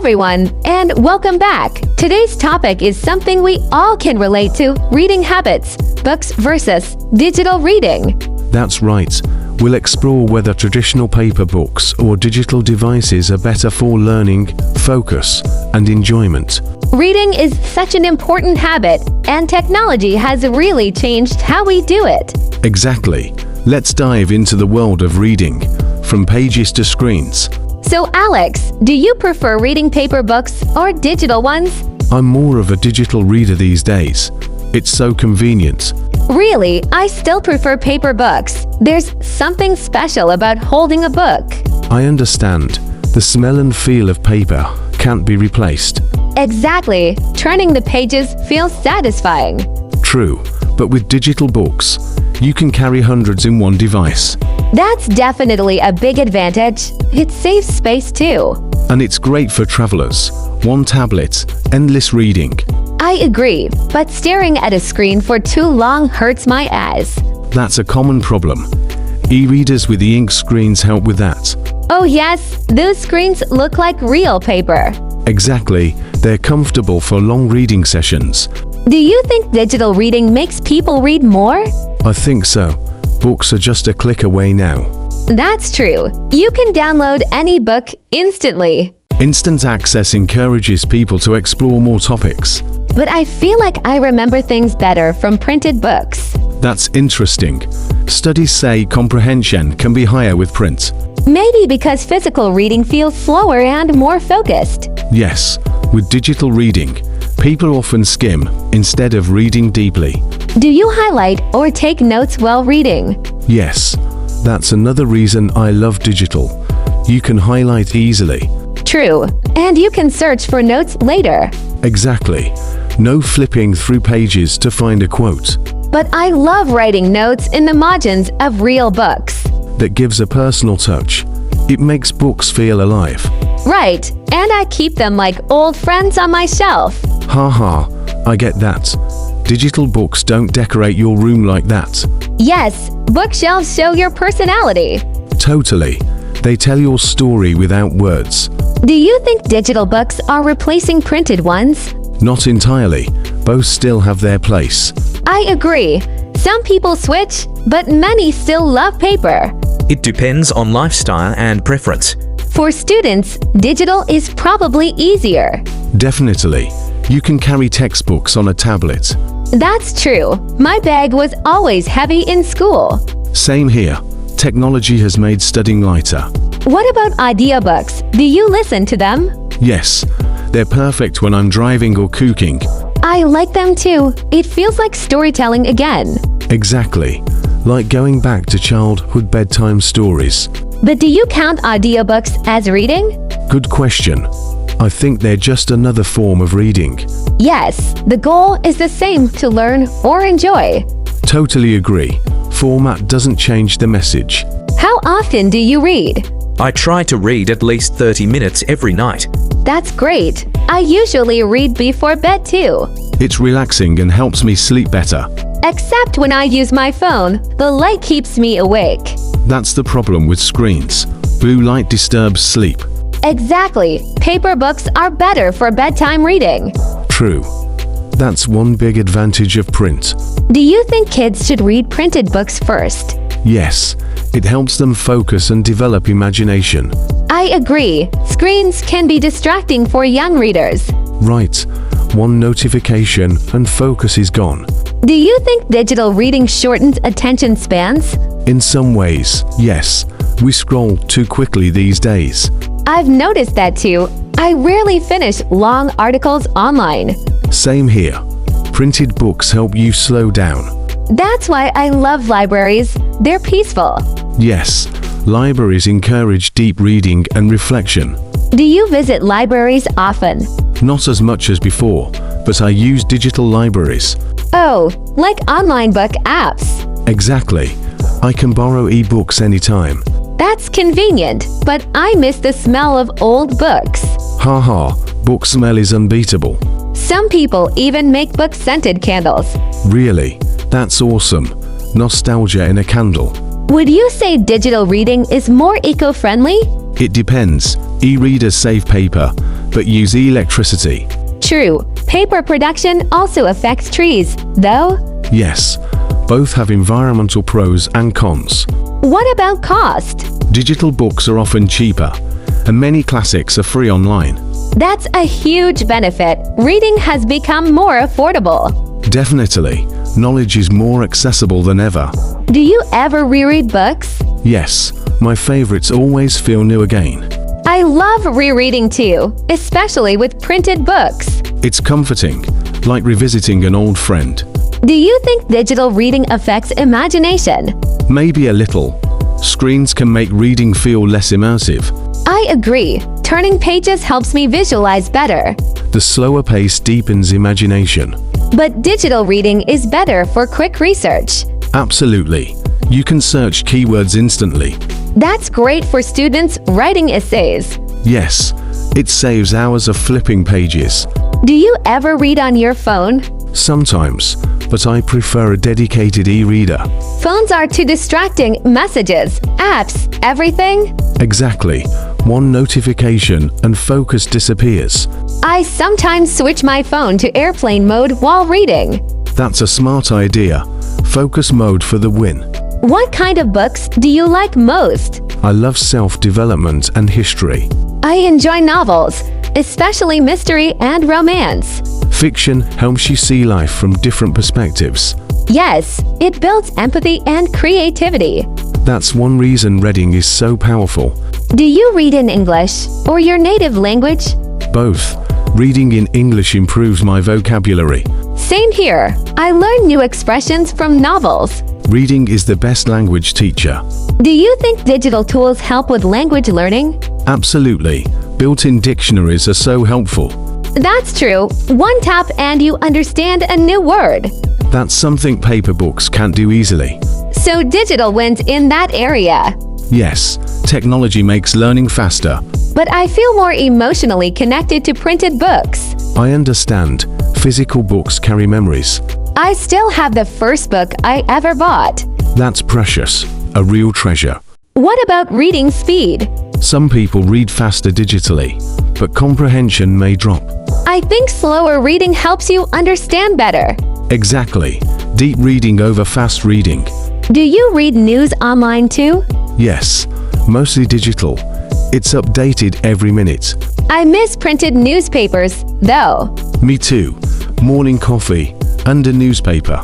everyone, and welcome back. Today's topic is something we all can relate to: reading habits, books versus digital reading. That's right. We'll explore whether traditional paper books or digital devices are better for learning, focus, and enjoyment. Reading is such an important habit, and technology has really changed how we do it. Exactly. Let's dive into the world of reading, from pages to screens. So Alex, do you prefer reading paper books or digital ones? I'm more of a digital reader these days. It's so convenient. Really, I still prefer paper books. There's something special about holding a book. I understand. The smell and feel of paper can't be replaced. Exactly. Turning the pages feels satisfying. True, but with digital books, you can carry hundreds in one device. That's definitely a big advantage. It saves space too. And it's great for travelers. One tablet, endless reading. I agree, but staring at a screen for too long hurts my eyes. That's a common problem. E-readers with e-ink screens help with that. Oh yes, those screens look like real paper. Exactly. They're comfortable for long reading sessions. Do you think digital reading makes people read more? I think so. Books are just a click away now. That's true. You can download any book instantly. Instant access encourages people to explore more topics. But I feel like I remember things better from printed books. That's interesting. Studies say comprehension can be higher with print. Maybe because physical reading feels slower and more focused. Yes, with digital reading, people often skim instead of reading deeply. Do you highlight or take notes while reading? Yes, that's another reason I love digital. You can highlight easily. True, and you can search for notes later. Exactly. No flipping through pages to find a quote. But I love writing notes in the margins of real books. That gives a personal touch. It makes books feel alive. Right, and I keep them like old friends on my shelf. Haha, I get that. Digital books don't decorate your room like that. Yes, bookshelves show your personality. Totally. They tell your story without words. Do you think digital books are replacing printed ones? Not entirely. Both still have their place. I agree. Some people switch, but many still love paper. It depends on lifestyle and preference. For students, digital is probably easier. Definitely. You can carry textbooks on a tablet. That's true. My bag was always heavy in school. Same here. Technology has made studying lighter. What about audiobooks? Do you listen to them? Yes, they're perfect when I'm driving or cooking. I like them too. It feels like storytelling again. Exactly. Like going back to childhood bedtime stories. But do you count audiobooks as reading? Good question. I think they're just another form of reading. Yes, the goal is the same: to learn or enjoy. Totally agree. Format doesn't change the message. How often do you read? I try to read at least 30 minutes every night. That's great. I usually read before bed too. It's relaxing and helps me sleep better. Except when I use my phone, the light keeps me awake. That's the problem with screens. Blue light disturbs sleep. Exactly. Paper books are better for bedtime reading. True. That's one big advantage of print. Do you think kids should read printed books first? Yes, it helps them focus and develop imagination. I agree. Screens can be distracting for young readers. Right. One notification and focus is gone. Do you think digital reading shortens attention spans? In some ways, yes. We scroll too quickly these days. I've noticed that too. I rarely finish long articles online. Same here. Printed books help you slow down. That's why I love libraries. They're peaceful. Yes, libraries encourage deep reading and reflection. Do you visit libraries often? Not as much as before, but I use digital libraries. Oh, like online book apps. Exactly. I can borrow e-books anytime. That's convenient, but I miss the smell of old books. Haha, book smell is unbeatable. Some people even make book-scented candles. Really? That's awesome. Nostalgia in a candle. Would you say digital reading is more eco-friendly? It depends. E-readers save paper, but use electricity. True, paper production also affects trees, though. Yes, both have environmental pros and cons. What about cost? Digital books are often cheaper, and many classics are free online. That's a huge benefit. Reading has become more affordable. Definitely, knowledge is more accessible than ever. Do you ever reread books? Yes, my favorites always feel new again. I love rereading too, especially with printed books. It's comforting, like revisiting an old friend. Do you think digital reading affects imagination? Maybe a little. Screens can make reading feel less immersive. I agree. Turning pages helps me visualize better. The slower pace deepens imagination. But digital reading is better for quick research. Absolutely. You can search keywords instantly. That's great for students writing essays. Yes, it saves hours of flipping pages. Do you ever read on your phone? Sometimes, but I prefer a dedicated e-reader. Phones are too distracting. Messages, apps, everything. Exactly. One notification and focus disappears. I sometimes switch my phone to airplane mode while reading. That's a smart idea. Focus mode for the win. What kind of books do you like most? I love self-development and history. I enjoy novels, especially mystery and romance. Fiction helps you see life from different perspectives. Yes, it builds empathy and creativity. That's one reason reading is so powerful. Do you read in English or your native language? Both. Reading in English improves my vocabulary. Same here. I learn new expressions from novels. Reading is the best language teacher. Do you think digital tools help with language learning? Absolutely. Built-in dictionaries are so helpful. That's true. One tap and you understand a new word. That's something paper books can't do easily. So digital wins in that area. Yes, technology makes learning faster. But I feel more emotionally connected to printed books. I understand. Physical books carry memories. I still have the first book I ever bought. That's precious. A real treasure. What about reading speed? Some people read faster digitally, but comprehension may drop. I think slower reading helps you understand better. Exactly. Deep reading over fast reading. Do you read news online too? Yes, mostly digital. It's updated every minute. I miss printed newspapers, though. Me too. Morning coffee and a newspaper.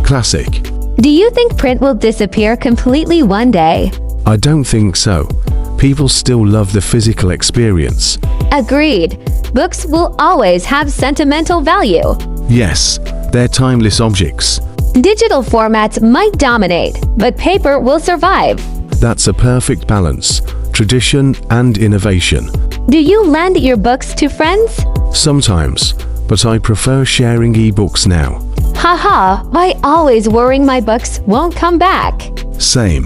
Classic. Do you think print will disappear completely one day? I don't think so. People still love the physical experience. Agreed. Books will always have sentimental value. Yes, they're timeless objects. Digital formats might dominate, but paper will survive. That's a perfect balance. Tradition and innovation. Do you lend your books to friends? Sometimes, but I prefer sharing ebooks now. Haha, I always worrying my books won't come back. Same.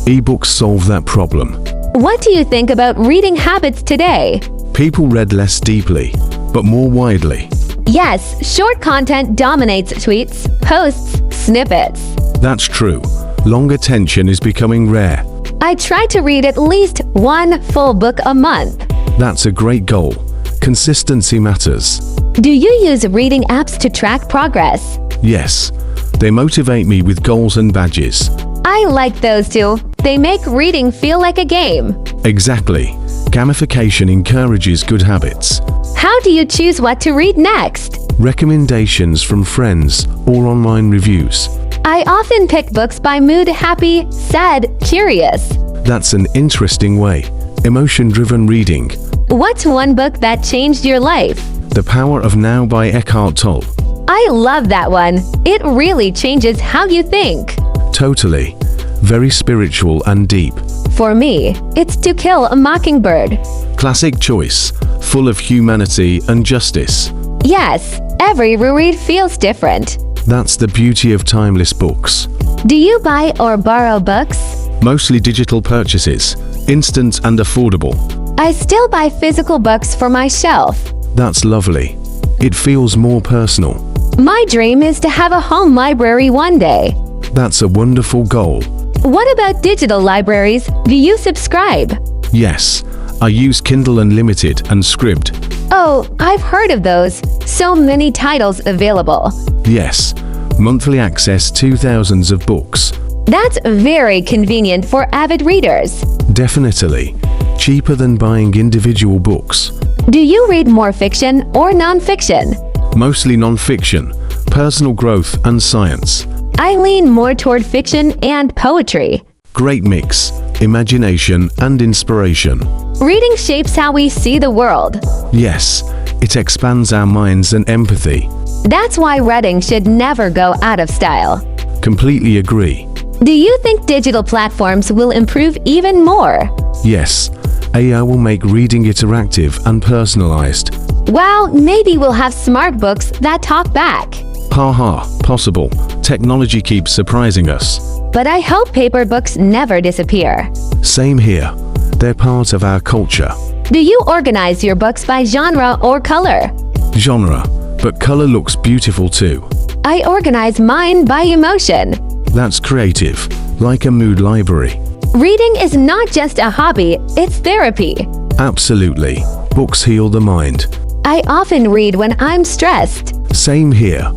Ebooks solve that problem. What do you think about reading habits today? People read less deeply, but more widely. Yes, short content dominates tweets, posts, snippets. That's true. Long attention is becoming rare. I try to read at least one full book a month. That's a great goal. Consistency matters. Do you use reading apps to track progress? Yes. They motivate me with goals and badges. I like those too. They make reading feel like a game. Exactly. Gamification encourages good habits. How do you choose what to read next? Recommendations from friends or online reviews. I often pick books by mood: happy, sad, curious. That's an interesting way. Emotion-driven reading. What's one book that changed your life? The Power of Now by Eckhart Tolle. I love that one. It really changes how you think. Totally. Very spiritual and deep. For me, it's To Kill a Mockingbird. Classic choice, full of humanity and justice. Yes, every reread feels different. That's the beauty of timeless books. Do you buy or borrow books? Mostly digital purchases, instant and affordable. I still buy physical books for my shelf. That's lovely. It feels more personal. My dream is to have a home library one day. That's a wonderful goal. What about digital libraries? Do you subscribe? Yes, I use Kindle Unlimited and Scribd. Oh, I've heard of those. So many titles available. Yes, monthly access to thousands of books. That's very convenient for avid readers. Definitely. Cheaper than buying individual books. Do you read more fiction or nonfiction? Mostly non-fiction, personal growth and science. I lean more toward fiction and poetry. Great mix, imagination and inspiration. Reading shapes how we see the world. Yes, it expands our minds and empathy. That's why reading should never go out of style. Completely agree. Do you think digital platforms will improve even more? Yes, AI will make reading interactive and personalized. Wow, maybe we'll have smart books that talk back. Haha, possible. Technology keeps surprising us. But I hope paper books never disappear. Same here. They're part of our culture. Do you organize your books by genre or color? Genre, but color looks beautiful too. I organize mine by emotion. That's creative, like a mood library. Reading is not just a hobby, it's therapy. Absolutely. Books heal the mind. I often read when I'm stressed. Same here.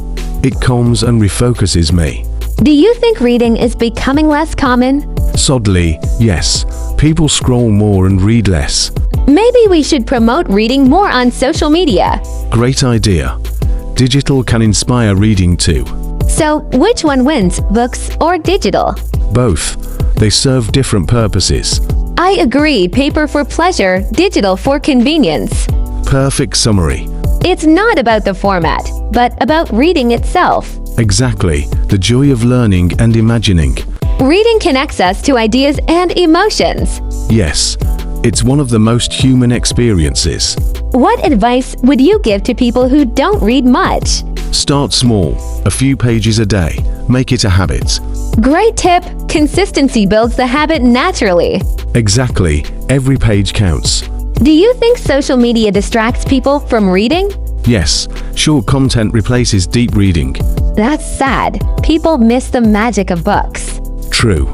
It calms and refocuses me. Do you think reading is becoming less common? Sadly, yes. People scroll more and read less. Maybe we should promote reading more on social media. Great idea. Digital can inspire reading too. So, which one wins, books or digital? Both. They serve different purposes. I agree, paper for pleasure, digital for convenience. Perfect summary. It's not about the format, but about reading itself. Exactly. The joy of learning and imagining. Reading connects us to ideas and emotions. Yes, it's one of the most human experiences. What advice would you give to people who don't read much? Start small, a few pages a day. Make it a habit. Great tip! Consistency builds the habit naturally. Exactly. Every page counts. Do you think social media distracts people from reading? Yes, short content replaces deep reading. That's sad. People miss the magic of books. True.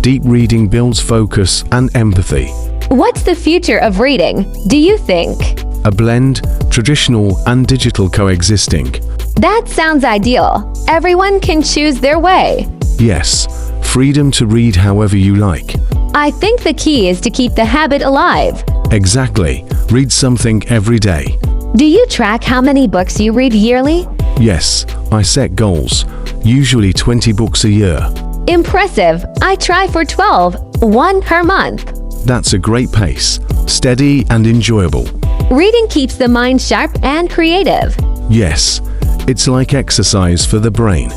Deep reading builds focus and empathy. What's the future of reading, do you think? A blend, traditional and digital coexisting. That sounds ideal. Everyone can choose their way. Yes, freedom to read however you like. I think the key is to keep the habit alive. Exactly. Read something every day. Do you track how many books you read yearly? Yes, I set goals. Usually 20 books a year. Impressive. I try for 12, one per month. That's a great pace. Steady and enjoyable. Reading keeps the mind sharp and creative. Yes, it's like exercise for the brain.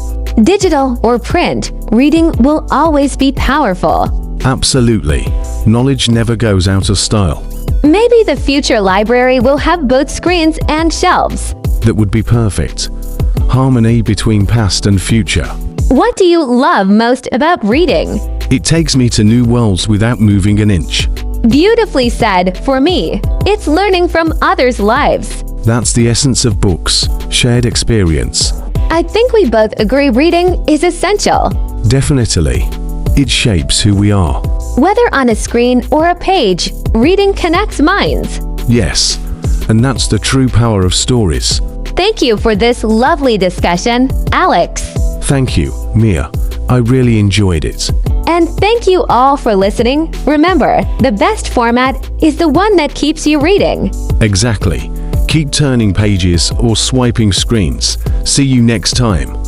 Digital or print, reading will always be powerful. Absolutely. Knowledge never goes out of style. Maybe the future library will have both screens and shelves. That would be perfect. Harmony between past and future. What do you love most about reading? It takes me to new worlds without moving an inch. Beautifully said. For me, it's learning from others' lives. That's the essence of books, shared experience. I think we both agree reading is essential. Definitely. It shapes who we are. Whether on a screen or a page, reading connects minds. Yes, and that's the true power of stories. Thank you for this lovely discussion, Alex. Thank you, Mia. I really enjoyed it. And thank you all for listening. Remember, the best format is the one that keeps you reading. Exactly. Keep turning pages or swiping screens. See you next time.